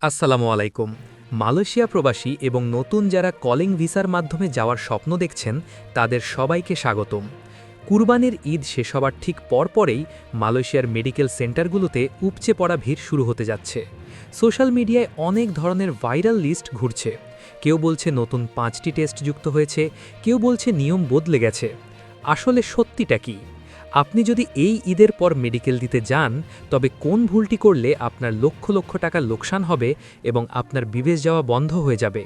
আসসালামু আলাইকুম। মালয়েশিয়া প্রবাসী এবং নতুন যারা কলিং ভিসার মাধ্যমে যাওয়ার স্বপ্ন দেখছেন তাদের সবাইকে স্বাগতম। কুরবানির ঈদ শেষ হবার ঠিক পরপরেই মালয়েশিয়ার মেডিকেল সেন্টারগুলোতে উপচে পড়া ভিড় শুরু হতে যাচ্ছে। সোশ্যাল মিডিয়ায় অনেক ধরনের ভাইরাল লিস্ট ঘুরছে। কেউ বলছে নতুন 5টি টেস্ট যুক্ত হয়েছে, কেউ বলছে নিয়ম বদলে গেছে। আসলে সত্যিটা কি? আপনি যদি এই ঈদের পর মেডিকেল দিতে যান, তবে কোন ভুলটি করলে আপনার লক্ষ লক্ষ টাকা লোকসান হবে এবং আপনার বিদেশ যাওয়া বন্ধ হয়ে যাবে?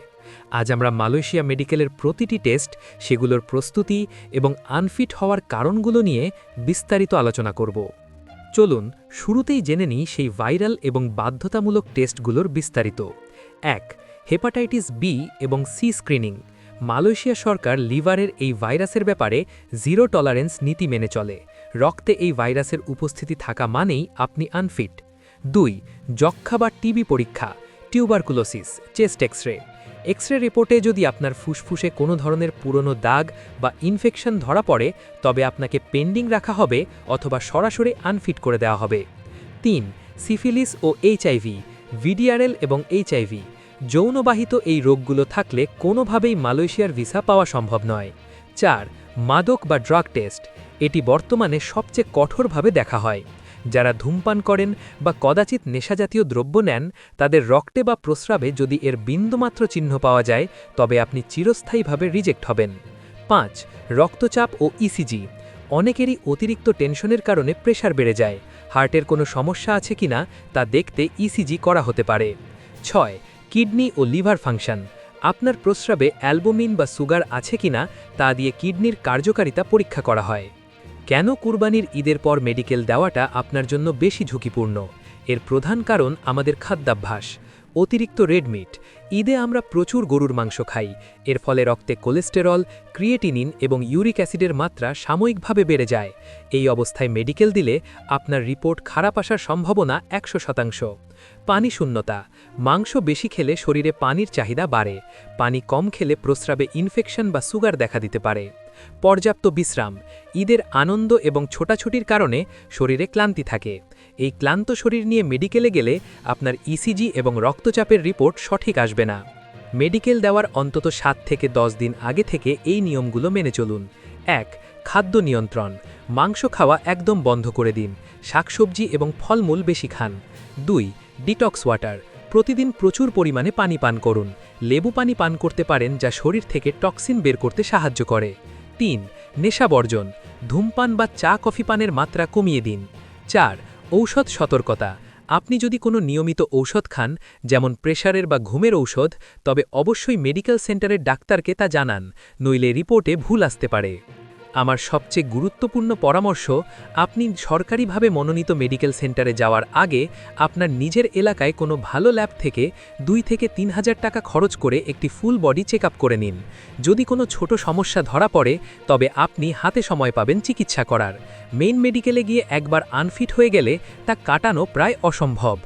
আজ আমরা মালয়েশিয়া মেডিকেলের প্রতিটি টেস্ট, সেগুলোর প্রস্তুতি এবং আনফিট হওয়ার কারণগুলো নিয়ে বিস্তারিত আলোচনা করব। চলুন শুরুতেই জেনে নিই সেই ভাইরাল এবং বাধ্যতামূলক টেস্টগুলোর বিস্তারিত। ১. হেপাটাইটিস বি এবং সি স্ক্রিনিং। মালয়েশিয়া সরকার লিভারের এই ভাইরাসের ব্যাপারে জিরো টলারেন্স নীতি মেনে চলে। রক্তে এই ভাইরাসের উপস্থিতি থাকা মানেই আপনি আনফিট। ২. যক্ষ্মা বা টিবি পরীক্ষা, টিউবারকুলোসিস, চেস্ট এক্সরে রিপোর্টে যদি আপনার ফুসফুসে কোনো ধরনের পুরনো দাগ বা ইনফেকশন ধরা পড়ে, তবে আপনাকে পেন্ডিং রাখা হবে অথবা সরাসরি আনফিট করে দেওয়া হবে। ৩. সিফিলিস ও এইচআইভি, ভিডিআরএল এবং এইচআইভি। যৌনবাহিত এই রোগগুলো থাকলে কোনোভাবেই মালয়েশিয়ার ভিসা পাওয়া সম্ভব নয়। ৪. মাদক বা ড্রাগ টেস্ট। এটি বর্তমানে সবচেয়ে কঠোরভাবে দেখা হয়। যারা ধূমপান করেন বা কদাচিৎ নেশাজাতীয় দ্রব্য নেন, তাদের রক্তে বা প্রস্রাবে যদি এর বিন্দুমাত্র চিহ্ন পাওয়া যায়, তবে আপনি চিরস্থায়ীভাবে রিজেক্ট হবেন। ৫. রক্তচাপ ও ইসিজি। অনেকেরই অতিরিক্ত টেনশনের কারণে প্রেশার বেড়ে যায়। হার্টের কোনো সমস্যা আছে কিনা তা দেখতে ইসিজি করা হতে পারে। ৬. কিডনি ও লিভার ফাংশন। আপনার প্রস্রাবে অ্যালবুমিন বা সুগার আছে কিনা তা দিয়ে কিডনির কার্যকারিতা পরীক্ষা করা হয়। কেন কুরবানির ঈদের পর মেডিকেল দেওয়াটা আপনার জন্য বেশি ঝুঁকিপূর্ণ? এর প্রধান কারণ আমাদের খাদ্যাভ্যাস। অতিরিক্ত রেড মিট। ঈদে আমরা প্রচুর গরুর মাংস খাই। এর ফলে রক্তে কোলেস্টেরল, ক্রিয়েটিনিন এবং ইউরিক অ্যাসিডের মাত্রা সাময়িকভাবে বেড়ে যায়। এই অবস্থায় মেডিকেল দিলে আপনার রিপোর্ট খারাপ আসার সম্ভাবনা ১০০%। পানি শূন্যতা। মাংস বেশি খেলে শরীরে পানির চাহিদা বাড়ে। পানি কম খেলে প্রস্রাবে ইনফেকশন বা সুগার দেখা দিতে পারে। পর্যাপ্ত বিশ্রাম। ঈদের আনন্দ এবং ছোটাছুটির কারণে শরীরে ক্লান্তি থাকে। এই ক্লান্ত শরীর নিয়ে মেডিকেলে গেলে আপনার ইসিজি এবং রক্তচাপের রিপোর্ট সঠিক আসবে না। মেডিকেল দেওয়ার অন্তত ৭ থেকে ১০ দিন আগে থেকে এই নিয়মগুলো মেনে চলুন। ১. খাদ্য নিয়ন্ত্রণ। মাংস খাওয়া একদম বন্ধ করে দিন। শাকসবজি এবং ফলমূল বেশি খান। ২. Detox water. প্রতিদিন প্রচুর পরিমাণে পানি পান করুন। লেবু পানি পান করতে পারেন, যা শরীর থেকে টক্সিন বের করতে সাহায্য করে। ৩. নেশা বর্জন। ধূমপান বা চা কফি পানের মাত্রা কমিয়ে দিন। ৪. ঔষধ সতর্কতা। আপনি যদি কোনো নিয়মিত ঔষধ খান, যেমন প্রেশারের বা ঘুমের ঔষধ, তবে অবশ্যই মেডিকেল সেন্টারের ডাক্তারকে তা জানান, নইলে রিপোর্টে ভুল আসতে পারে। আমার সবচেয়ে গুরুত্বপূর্ণ পরামর্শ, আপনি সরকারিভাবে মনোনীত মেডিকেল সেন্টারে যাওয়ার আগে আপনার নিজের এলাকায় কোনো ভালো ল্যাব থেকে ২ থেকে ৩,০০০ টাকা খরচ করে একটি ফুল বডি চেক আপ করে নিন। যদি কোনো ছোট সমস্যা ধরা পড়ে, তবে আপনি হাতে সময় পাবেন চিকিৎসা করার। মেইন মেডিকেলে গিয়ে একবার আনফিট হয়ে গেলে তা কাটানো প্রায় অসম্ভব।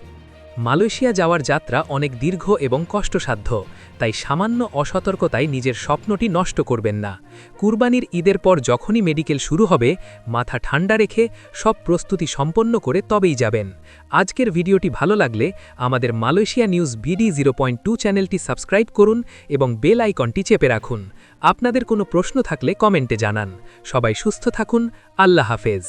মালয়েশিয়া যাওয়ার যাত্রা অনেক দীর্ঘ এবং কষ্টসাধ্য, তাই সামান্য অসতর্কতায় নিজের স্বপ্নটি নষ্ট করবেন না। কুরবানির ঈদের পর যখনই মেডিকেল শুরু হবে, মাথা ঠান্ডা রেখে সব প্রস্তুতি সম্পন্ন করে তবেই যাবেন। আজকের ভিডিওটি ভালো লাগলে আমাদের মালয়েশিয়া নিউজ BD0.2 চ্যানেলটি সাবস্ক্রাইব করুন এবং বেল আইকনটি চেপে রাখুন। আপনাদের কোনো প্রশ্ন থাকলে কমেন্টে জানান। সবাই সুস্থ থাকুন। আল্লাহ হাফেজ।